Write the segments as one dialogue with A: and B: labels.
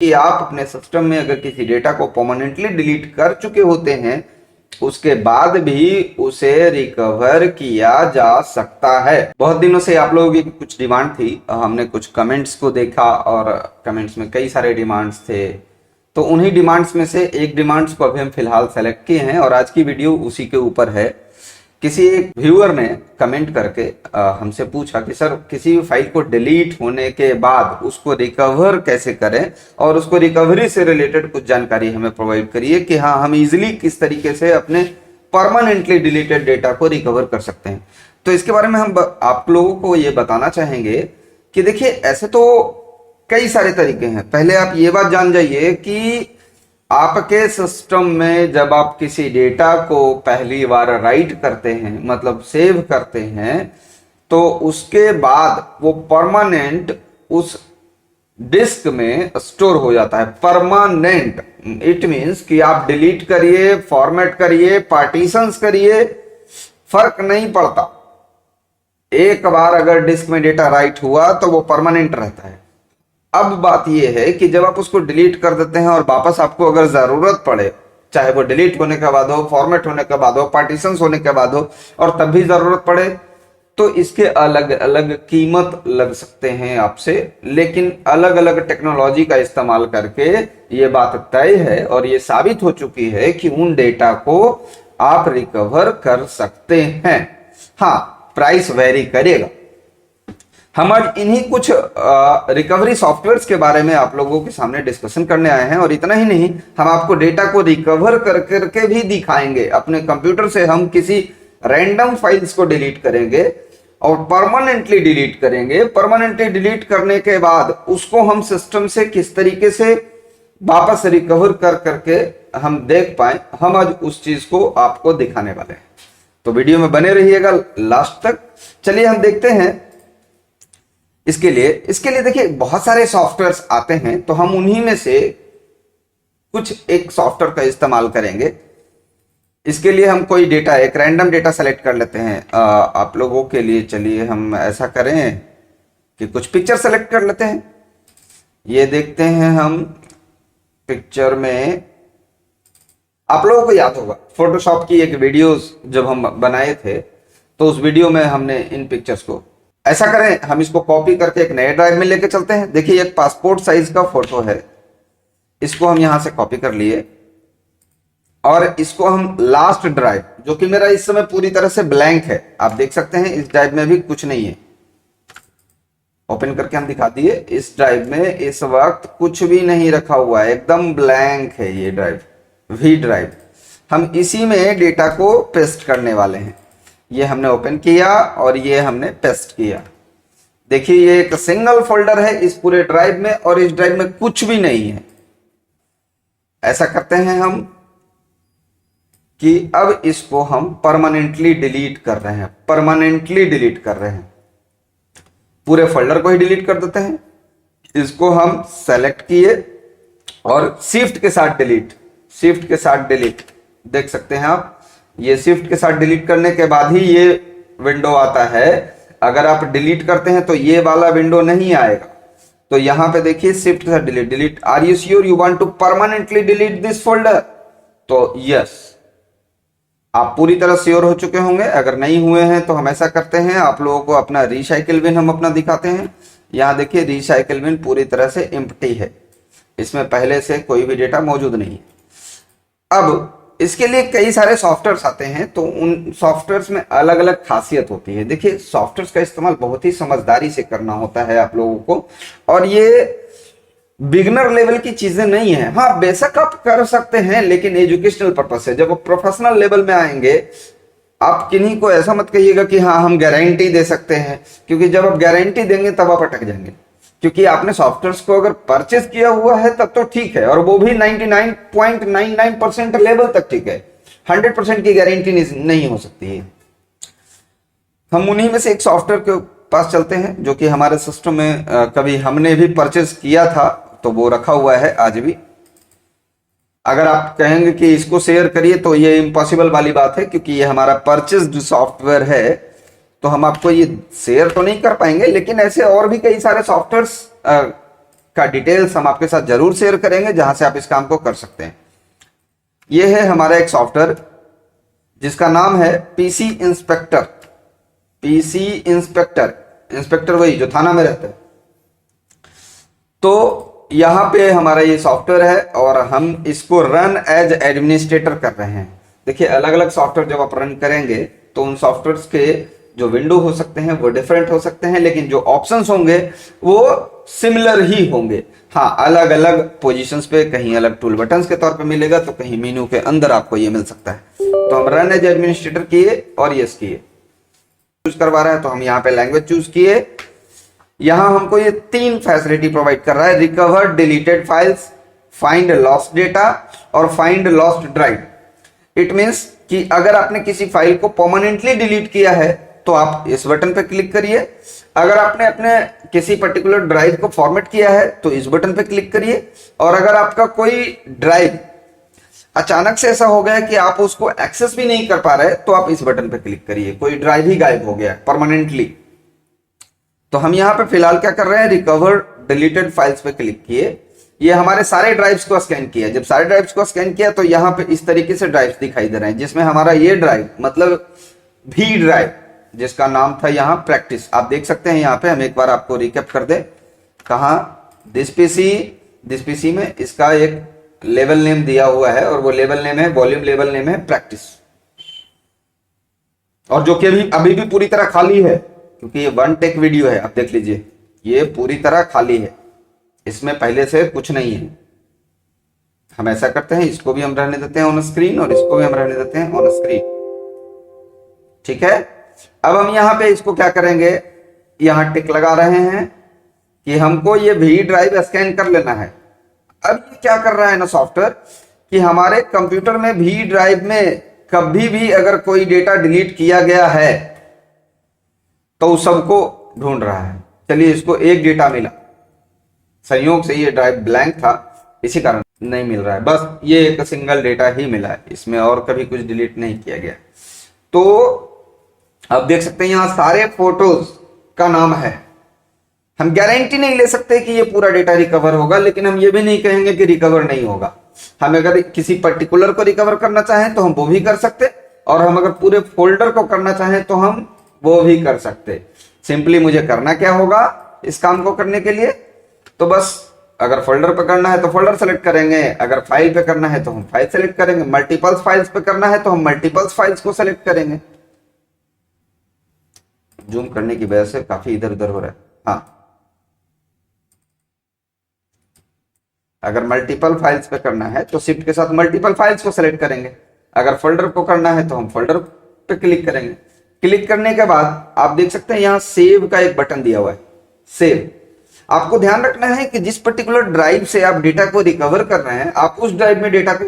A: कि आप अपने सिस्टम में अगर किसी डेटा को परमानेंटली डिलीट कर चुके होते हैं, उसके बाद भी उसे रिकवर किया जा सकता है। बहुत दिनों से आप लोगों की कुछ डिमांड थी, हमने कुछ कमेंट्स को देखा और कमेंट्स में कई सारे डिमांड्स थे, तो उन्हीं डिमांड्स में से एक डिमांड्स को अभी हम फिलहाल सेलेक्ट किए हैं और आज की वीडियो उसी के ऊपर है। किसी एक व्यूअर ने कमेंट करके हमसे पूछा कि सर किसी फाइल को डिलीट होने के बाद उसको रिकवर कैसे करें और उसको रिकवरी से रिलेटेड कुछ जानकारी हमें प्रोवाइड करिए कि हाँ हम इजीली किस तरीके से अपने परमानेंटली डिलीटेड डेटा को रिकवर कर सकते हैं। तो इसके बारे में हम आप लोगों को ये बताना चाहेंगे कि देखिए ऐसे तो कई सारे तरीके हैं। पहले आप ये बात जान जाइए कि आपके सिस्टम में जब आप किसी डेटा को पहली बार राइट करते हैं, मतलब सेव करते हैं, तो उसके बाद वो परमानेंट उस डिस्क में स्टोर हो जाता है। परमानेंट इट मींस कि आप डिलीट करिए, फॉर्मेट करिए, पार्टीशंस करिए, फर्क नहीं पड़ता। एक बार अगर डिस्क में डेटा राइट हुआ तो वो परमानेंट रहता है। अब बात यह है कि जब आप उसको डिलीट कर देते हैं और वापस आपको अगर जरूरत पड़े, चाहे वो डिलीट होने के बाद हो, फॉर्मेट होने के बाद हो, पार्टीशंस होने के बाद हो, और तब भी जरूरत पड़े, तो इसके अलग अलग कीमत लग सकते हैं आपसे। लेकिन अलग अलग टेक्नोलॉजी का इस्तेमाल करके ये बात तय है और ये साबित हो चुकी है कि उन डेटा को आप रिकवर कर सकते हैं। हाँ, प्राइस वेरी करेगा। हम आज इन्हीं कुछ रिकवरी सॉफ्टवेयर्स के बारे में आप लोगों के सामने डिस्कशन करने आए हैं। और इतना ही नहीं, हम आपको डेटा को रिकवर कर करके भी दिखाएंगे। अपने कंप्यूटर से हम किसी रैंडम फाइल्स को डिलीट करेंगे और परमानेंटली डिलीट करेंगे। परमानेंटली डिलीट करने के बाद उसको हम सिस्टम से किस तरीके से वापस रिकवर कर करके हम देख पाए, हम आज उस चीज को आपको दिखाने वाले हैं। तो वीडियो में बने रहिएगा लास्ट तक। चलिए हम देखते हैं। इसके लिए देखिए बहुत सारे सॉफ्टवेयर्स आते हैं, तो हम उन्हीं में से कुछ एक सॉफ्टवेयर का इस्तेमाल करेंगे। इसके लिए हम कोई डेटा, एक रैंडम डेटा सेलेक्ट कर लेते हैं आप लोगों के लिए। चलिए हम ऐसा करें कि कुछ पिक्चर सेलेक्ट कर लेते हैं। ये देखते हैं हम पिक्चर में, आप लोगों को याद होगा फोटोशॉप की एक वीडियोस जब हम बनाए थे, तो उस वीडियो में हमने इन पिक्चर्स को, ऐसा करें हम इसको कॉपी करके एक नए ड्राइव में लेके चलते हैं। देखिए एक पासपोर्ट साइज का फोटो है, इसको हम यहां से कॉपी कर लिए और इसको हम लास्ट ड्राइव, जो कि मेरा इस समय पूरी तरह से ब्लैंक है, आप देख सकते हैं इस ड्राइव में भी कुछ नहीं है, ओपन करके हम दिखा दिए। इस ड्राइव में इस वक्त कुछ भी नहीं रखा हुआ है, एकदम ब्लैंक है ये ड्राइव, वी ड्राइव। हम इसी में डेटा को पेस्ट करने वाले हैं। ये हमने ओपन किया और ये हमने पेस्ट किया। देखिए ये एक सिंगल फोल्डर है इस पूरे ड्राइव में और इस ड्राइव में कुछ भी नहीं है। ऐसा करते हैं हम कि अब इसको हम परमानेंटली डिलीट कर रहे हैं। परमानेंटली डिलीट कर रहे हैं, पूरे फोल्डर को ही डिलीट कर देते हैं। इसको हम सेलेक्ट किए और शिफ्ट के साथ डिलीट, शिफ्ट के साथ डिलीट, देख सकते हैं आप। ये शिफ्ट के साथ डिलीट करने के बाद ही ये विंडो आता है। अगर आप डिलीट करते हैं तो ये वाला विंडो नहीं आएगा। तो यहां पे देखिए शिफ्ट के साथ delete, delete, are you sure you want to permanently delete this folder? तो यस, आप पूरी तरह श्योर हो चुके होंगे। अगर नहीं हुए हैं तो हम ऐसा करते हैं, आप लोगों को अपना रिसाइकिल बिन हम अपना दिखाते हैं। यहां देखिए रिसाइकिल बिन पूरी तरह से एम्प्टी है, इसमें पहले से कोई भी डेटा मौजूद नहीं है। अब इसके लिए कई सारे सॉफ्टवेयर्स आते हैं, तो उन सॉफ्टवेयर्स में अलग अलग खासियत होती है। देखिए सॉफ्टवेयर्स का इस्तेमाल बहुत ही समझदारी से करना होता है आप लोगों को, और ये बिगनर लेवल की चीजें नहीं है। हाँ बेशक आप कर सकते हैं, लेकिन एजुकेशनल पर्पज से। जब प्रोफेशनल लेवल में आएंगे, आप किन्हीं को ऐसा मत कहिएगा कि हाँ हम गारंटी दे सकते हैं, क्योंकि जब आप गारंटी देंगे तब आप अटक जाएंगे। क्योंकि आपने सॉफ्टवेयर को अगर परचेज किया हुआ है तब तो ठीक है, और वो भी 99.99% लेवल तक ठीक है। 100% की गारंटी नहीं हो सकती है। हम उन्हीं में से एक सॉफ्टवेयर के पास चलते हैं जो कि हमारे सिस्टम में कभी हमने भी परचेज किया था, तो वो रखा हुआ है आज भी। अगर आप कहेंगे कि इसको शेयर करिए तो ये इम्पॉसिबल वाली बात है, क्योंकि ये हमारा परचेज्ड सॉफ्टवेयर है, तो हम आपको ये शेयर तो नहीं कर पाएंगे। लेकिन ऐसे और भी कई सारे सॉफ्टवेयर्स का डिटेल्स हम आपके साथ जरूर शेयर करेंगे, जहां से आप इस काम को कर सकते हैं। यह है हमारा एक सॉफ्टवेयर जिसका नाम है PC inspector. PC inspector, inspector वही जो थाना में रहता है। तो यहां पे हमारा ये सॉफ्टवेयर है और हम इसको रन एज एडमिनिस्ट्रेटर कर रहे हैं। देखिए, अलग अलग सॉफ्टवेयर जब आप रन करेंगे तो उन सॉफ्टवेयर्स के जो विंडो हो सकते हैं वो डिफरेंट हो सकते हैं, लेकिन जो ऑप्शंस होंगे वो सिमिलर ही होंगे। हाँ, अलग अलग पोजीशंस पे, कहीं अलग टूल बटन्स के तौर पे मिलेगा तो कहीं मेन्यू के अंदर आपको ये मिल सकता है। तो हम रन एज एडमिनिस्ट्रेटर किए और यस किए। चूज करवा रहा है तो हम यहाँ पे लैंग्वेज चूज किए। यहां हमको ये 3 फैसिलिटी प्रोवाइड कर रहा है: recover deleted files, find lost data और find lost drive. It means कि अगर आपने किसी फाइल को परमानेंटली डिलीट किया है तो आप इस बटन पे क्लिक करिए। अगर आपने अपने किसी पर्टिकुलर ड्राइव को फॉर्मेट किया है तो इस बटन पे क्लिक करिए। और अगर आपका कोई ड्राइव अचानक से ऐसा हो गया कि आप उसको एक्सेस भी नहीं कर पा रहे तो आप इस बटन पे क्लिक करिए। कोई ड्राइव ही गायब हो गया परमानेंटली, तो हम यहां पे फिलहाल क्या कर रहे हैं, रिकवर डिलीटेड फाइल्स पे क्लिक किए। ये हमारे सारे ड्राइव्स को स्कैन किया। जब सारे ड्राइव्स को स्कैन किया तो यहाँ पे इस तरीके से ड्राइव्स दिखाई दे रहे हैं, जिसमें हमारा ये ड्राइव मतलब भी ड्राइव जिसका नाम था यहाँ प्रैक्टिस, आप देख सकते हैं। यहाँ पे हम एक बार आपको रिकैप कर दे, कहा दिस पीसी में इसका एक लेवल नेम दिया हुआ है और वो लेवल नेम है, वॉल्यूम लेवल नेम है प्रैक्टिस। और जो कि अभी भी पूरी तरह खाली है, क्योंकि ये वन टेक वीडियो है। आप देख लीजिए, ये पूरी तरह खाली है, इसमें पहले से कुछ नहीं है। हम ऐसा करते हैं, इसको भी हम रहने देते हैं ऑन स्क्रीन और इसको भी हम रहने देते हैं ऑन स्क्रीन। ठीक है, अब हम यहां पे इसको क्या करेंगे, यहां टिक लगा रहे हैं कि हमको ये भी ड्राइव स्कैन कर लेना है। अब ये क्या कर रहा है ना सॉफ्टवेयर, कि हमारे कंप्यूटर में भी ड्राइव में कभी भी अगर कोई डेटा डिलीट किया गया है तो उस सबको ढूंढ रहा है। चलिए, इसको एक डेटा मिला, संयोग से ये ड्राइव ब्लैंक था, इसी कारण नहीं मिल रहा है। बस ये एक सिंगल डेटा ही मिला है, इसमें और कभी कुछ डिलीट नहीं किया गया। तो आप देख सकते हैं यहां सारे फोटोज का नाम है। हम गारंटी नहीं ले सकते कि ये पूरा डेटा रिकवर होगा, लेकिन हम ये भी नहीं कहेंगे कि रिकवर नहीं होगा। हम अगर किसी पर्टिकुलर को रिकवर करना चाहें तो हम वो भी कर सकते, और हम अगर पूरे फोल्डर को करना चाहें तो हम वो भी कर सकते। सिंपली मुझे करना क्या होगा इस काम को करने के लिए, तो बस अगर फोल्डर पे करना है तो फोल्डर सेलेक्ट करेंगे, अगर फाइल पे करना है तो हम फाइल सेलेक्ट करेंगे, मल्टीपल फाइल्स पे करना है तो हम मल्टीपल फाइल्स को सेलेक्ट करेंगे। जूम करने की वजह से काफी इधर उधर हो रहा है। हाँ, अगर मल्टीपल फाइल्स पे करना है तो शिफ्ट के साथ मल्टीपल फाइल्स को सेलेक्ट करेंगे। अगर फोल्डर को करना है तो हम फोल्डर पे क्लिक करेंगे। क्लिक करने के बाद आप देख सकते हैं यहां सेव का एक बटन दिया हुआ है, सेव। आपको ध्यान रखना है कि जिस पर्टिकुलर ड्राइव से आप डेटा को रिकवर कर रहे हैं, आप उस ड्राइव में डेटा को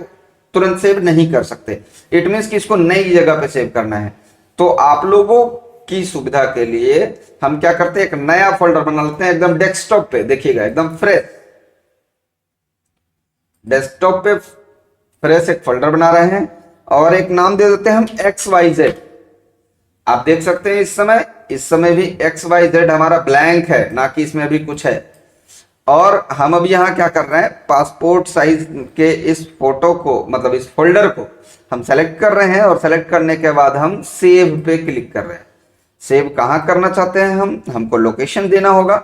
A: तुरंत सेव नहीं कर सकते। इट मीन्स कि इसको नई जगह पे सेव करना है। तो आप लोगों की सुविधा के लिए हम क्या करते हैं, एक नया फोल्डर बना लेते हैं एकदम डेस्कटॉप पे। देखिएगा एकदम फ्रेश, डेस्कटॉप पे फ्रेश एक फोल्डर बना रहे हैं और एक नाम दे देते हैं हम XYZ। आप देख सकते हैं इस समय भी XYZ हमारा ब्लैंक है, ना कि इसमें अभी कुछ है। और हम अब यहाँ क्या कर रहे हैं, पासपोर्ट साइज के इस फोटो को, मतलब इस फोल्डर को हम सेलेक्ट कर रहे हैं और सेलेक्ट करने के बाद हम सेव पे क्लिक कर रहे हैं। सेव कहाँ करना चाहते हैं हमको लोकेशन देना होगा।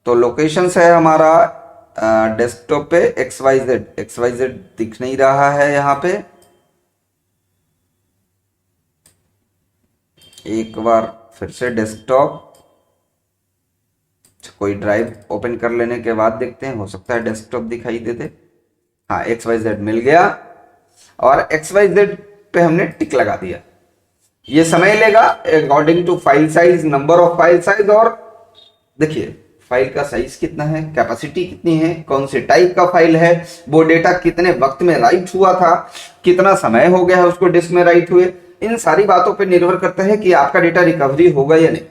A: तो लोकेशन है हमारा डेस्कटॉप पे XYZ दिख नहीं रहा है यहाँ पे। एक बार फिर से डेस्कटॉप, कोई ड्राइव ओपन कर लेने के बाद देखते हैं, हो सकता है डेस्कटॉप दिखाई दे दे। हाँ, XYZ मिल गया और XYZ पे हमने टिक लगा दिया। ये समय लेगा according to file size, number of file size. और देखिए फाइल का साइज कितना है, कैपेसिटी कितनी है, कौन से टाइप का फाइल है, वो डेटा कितने वक्त में राइट हुआ था, कितना समय हो गया है उसको डिस्क में राइट हुए, इन सारी बातों पे निर्भर करता है कि आपका डेटा रिकवरी होगा या नहीं।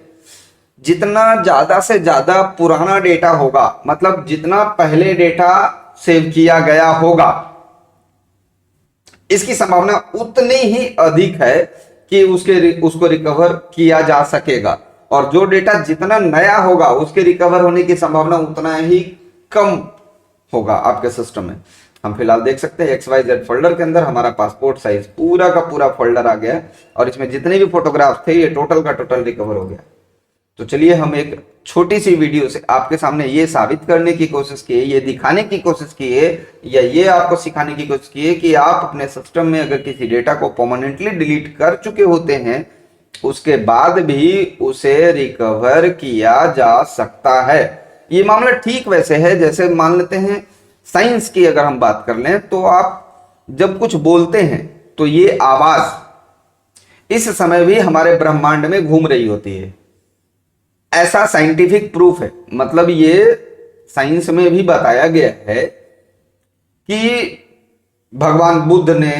A: जितना ज्यादा से ज्यादा पुराना डेटा होगा, मतलब जितना पहले डेटा सेव किया गया होगा, इसकी संभावना उतनी ही अधिक है कि उसको रिकवर किया जा सकेगा। और जो डेटा जितना नया होगा उसके रिकवर होने की संभावना उतना ही कम होगा आपके सिस्टम में। हम फिलहाल देख सकते हैं XYZ फोल्डर के अंदर हमारा पासपोर्ट साइज पूरा का पूरा फोल्डर आ गया और इसमें जितने भी फोटोग्राफ थे ये टोटल का टोटल रिकवर हो गया। तो चलिए हम एक छोटी सी वीडियो से आपके सामने ये साबित करने की कोशिश की है, ये दिखाने की कोशिश की है या ये आपको सिखाने की कोशिश की है कि आप अपने सिस्टम में अगर किसी डेटा को परमानेंटली डिलीट कर चुके होते हैं उसके बाद भी उसे रिकवर किया जा सकता है। ये मामला ठीक वैसे है जैसे मान लेते हैं साइंस की अगर हम बात कर लें तो आप जब कुछ बोलते हैं तो ये आवाज इस समय भी हमारे ब्रह्मांड में घूम रही होती है, ऐसा साइंटिफिक प्रूफ है। मतलब ये साइंस में भी बताया गया है कि भगवान बुद्ध ने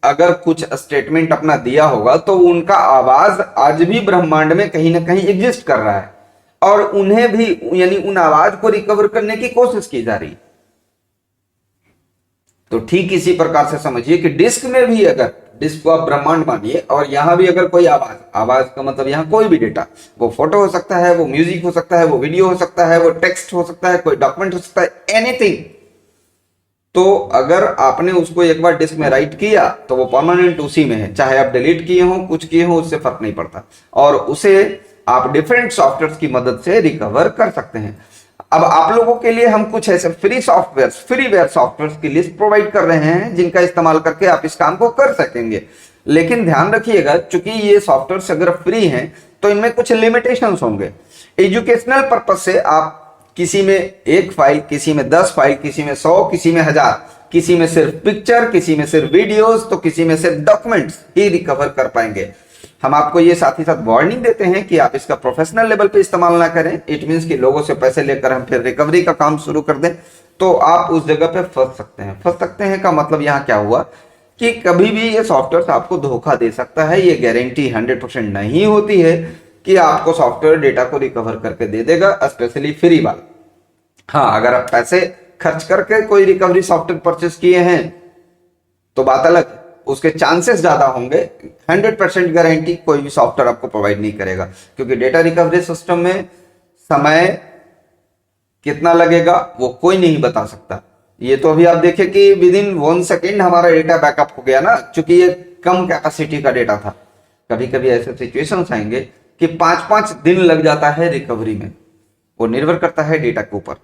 A: अगर कुछ स्टेटमेंट अपना दिया होगा तो उनका आवाज आज भी ब्रह्मांड में कहीं ना कहीं एग्जिस्ट कर रहा है और उन्हें भी यानी उन आवाज को रिकवर करने की कोशिश की जा रही है। तो ठीक इसी प्रकार से समझिए कि डिस्क में भी अगर डिस्क को आप ब्रह्मांड मानिए और यहां भी अगर कोई आवाज, आवाज का मतलब यहां कोई भी डेटा, वो फोटो हो सकता है, वो म्यूजिक हो सकता है, वो वीडियो हो सकता है, वो टेक्स्ट हो सकता है, कोई डॉक्यूमेंट हो सकता है, एनीथिंग। तो अगर आपने उसको एक बार डिस्क में राइट किया तो वो परमानेंट उसी में है, चाहे आप डिलीट किए हो कुछ किए हो उससे फर्क नहीं पड़ता और उसे आप डिफरेंट सॉफ्टवेयर की मदद से रिकवर कर सकते हैं। अब आप लोगों के लिए हम कुछ ऐसे फ्रीवेयर सॉफ्टवेयर की लिस्ट प्रोवाइड कर रहे हैं जिनका इस्तेमाल करके आप इस काम को कर सकेंगे। लेकिन ध्यान रखिएगा चूंकि ये सॉफ्टवेयर अगर फ्री हैं तो इनमें कुछ लिमिटेशंस होंगे। एजुकेशनल पर्पज से आप किसी में 1 फाइल, किसी में 10 फाइल, किसी में 100, किसी में 1000, किसी में सिर्फ पिक्चर, किसी में सिर्फ वीडियोस, तो किसी में सिर्फ डॉक्यूमेंट्स ही रिकवर कर पाएंगे। हम आपको ये साथ ही साथ वार्निंग देते हैं कि आप इसका प्रोफेशनल लेवल पे इस्तेमाल ना करें। इट मींस कि लोगों से पैसे लेकर हम फिर रिकवरी का काम शुरू कर दें तो आप उस जगह पे फंस सकते हैं। फंस सकते हैं का मतलब यहाँ क्या हुआ कि कभी भी ये सॉफ्टवेयर आपको धोखा दे सकता है। ये गारंटी 100% नहीं होती है कि आपको सॉफ्टवेयर डेटा को रिकवर करके दे देगा, स्पेशली फ्री वाला। हाँ, अगर आप पैसे खर्च करके कोई रिकवरी सॉफ्टवेयर परचेस किए हैं तो बात अलग है, उसके चांसेस ज्यादा होंगे। 100% गारंटी कोई भी सॉफ्टवेयर आपको प्रोवाइड नहीं करेगा क्योंकि डेटा रिकवरी सिस्टम में समय कितना लगेगा वो कोई नहीं बता सकता। ये तो अभी आप देखें कि विद इन 1 सेकेंड हमारा डेटा बैकअप हो गया ना, क्योंकि ये कम कैपेसिटी का डेटा था। कभी कभी ऐसे सिचुएशंस आएंगे कि 5-5 दिन लग जाता है रिकवरी में, वो निर्भर करता है डेटा के ऊपर।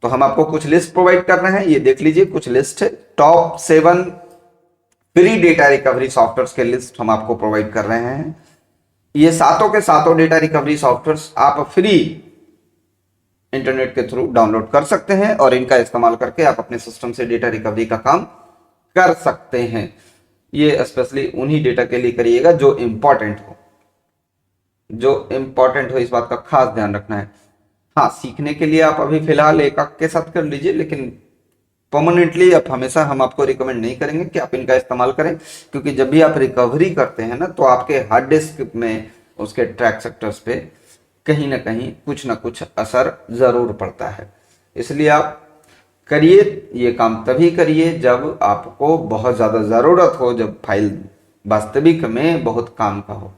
A: तो हम आपको कुछ लिस्ट प्रोवाइड कर रहे हैं, ये देख लीजिए कुछ लिस्ट है। Top 7 free data recovery software के लिस्ट हम आपको प्रोवाइड कर रहे हैं। ये सातों के सातों डेटा रिकवरी सॉफ्टवेयर आप फ्री इंटरनेट के थ्रू डाउनलोड कर सकते हैं और इनका इस्तेमाल करके आप अपने सिस्टम से डेटा रिकवरी का काम कर सकते हैं। ये स्पेशली उन्हीं डेटा के लिए करिएगा जो इंपॉर्टेंट हो, इस बात का खास ध्यान रखना है। हाँ, सीखने के लिए आप अभी फिलहाल एक के साथ कर लीजिए, लेकिन परमानेंटली आप हमेशा हम आपको रिकमेंड नहीं करेंगे कि आप इनका इस्तेमाल करें, क्योंकि जब भी आप रिकवरी करते हैं ना तो आपके हार्ड डिस्क में उसके ट्रैक सेक्टर्स पे कहीं ना कहीं कुछ ना कुछ असर जरूर पड़ता है। इसलिए आप करिए, ये काम तभी करिए जब आपको बहुत ज्यादा जरूरत हो, जब फाइल वास्तविक में बहुत काम का हो।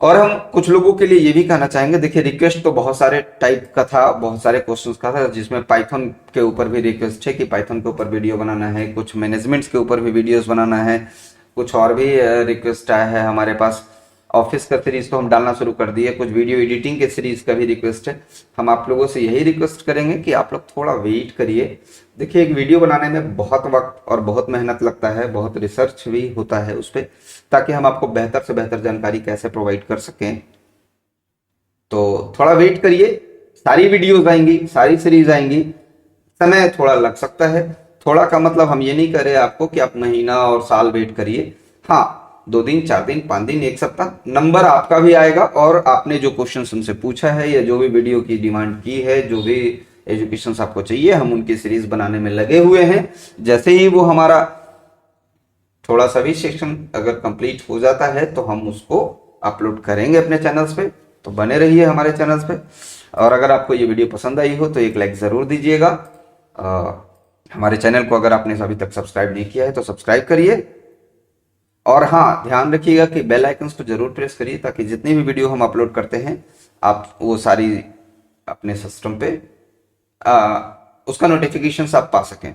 A: और हम कुछ लोगों के लिए ये भी कहना चाहेंगे, देखिए रिक्वेस्ट तो बहुत सारे टाइप का था, बहुत सारे क्वेश्चंस का था, जिसमें पाइथन के ऊपर भी रिक्वेस्ट है कि पाइथन के ऊपर वीडियो बनाना है, कुछ मैनेजमेंट्स के ऊपर भी वीडियोस बनाना है, कुछ और भी रिक्वेस्ट आया है हमारे पास। ऑफिस का सीरीज तो हम डालना शुरू कर दिए, कुछ वीडियो एडिटिंग के सीरीज का भी रिक्वेस्ट है। हम आप लोगों से यही रिक्वेस्ट करेंगे कि आप लोग थोड़ा वेट करिए। देखिए एक वीडियो बनाने में बहुत वक्त और बहुत मेहनत लगता है, बहुत रिसर्च भी होता है उस पर, ताकि हम आपको बेहतर से बेहतर जानकारी कैसे प्रोवाइड कर सकें। तो थोड़ा वेट करिए, सारी वीडियोज आएंगी, सारी सीरीज आएंगी, समय थोड़ा लग सकता है। थोड़ा का मतलब हम ये नहीं कर रहे आपको कि आप महीना और साल वेट करिए। हाँ, 2 दिन, 4 दिन, 5 दिन, 1 सप्ताह, नंबर आपका भी आएगा और आपने जो क्वेश्चन हमसे पूछा है या जो भी वीडियो की डिमांड की है, जो भी एजुकेशन आपको चाहिए, हम उनकी सीरीज बनाने में लगे हुए हैं। जैसे ही वो हमारा थोड़ा सा भी सेक्शन अगर कंप्लीट हो जाता है तो हम उसको अपलोड करेंगे अपने चैनल्स पे। तो बने रहिए हमारे चैनल्स पे। और अगर आपको ये वीडियो पसंद आई हो तो एक लाइक जरूर दीजिएगा। हमारे चैनल को अगर आपने अभी तक सब्सक्राइब नहीं किया है तो सब्सक्राइब करिए। और हाँ, ध्यान रखिएगा कि बेल आइकन्स को जरूर प्रेस करिए ताकि जितनी भी वीडियो हम अपलोड करते हैं आप वो सारी अपने सिस्टम पे उसका नोटिफिकेशन आप पा सकें।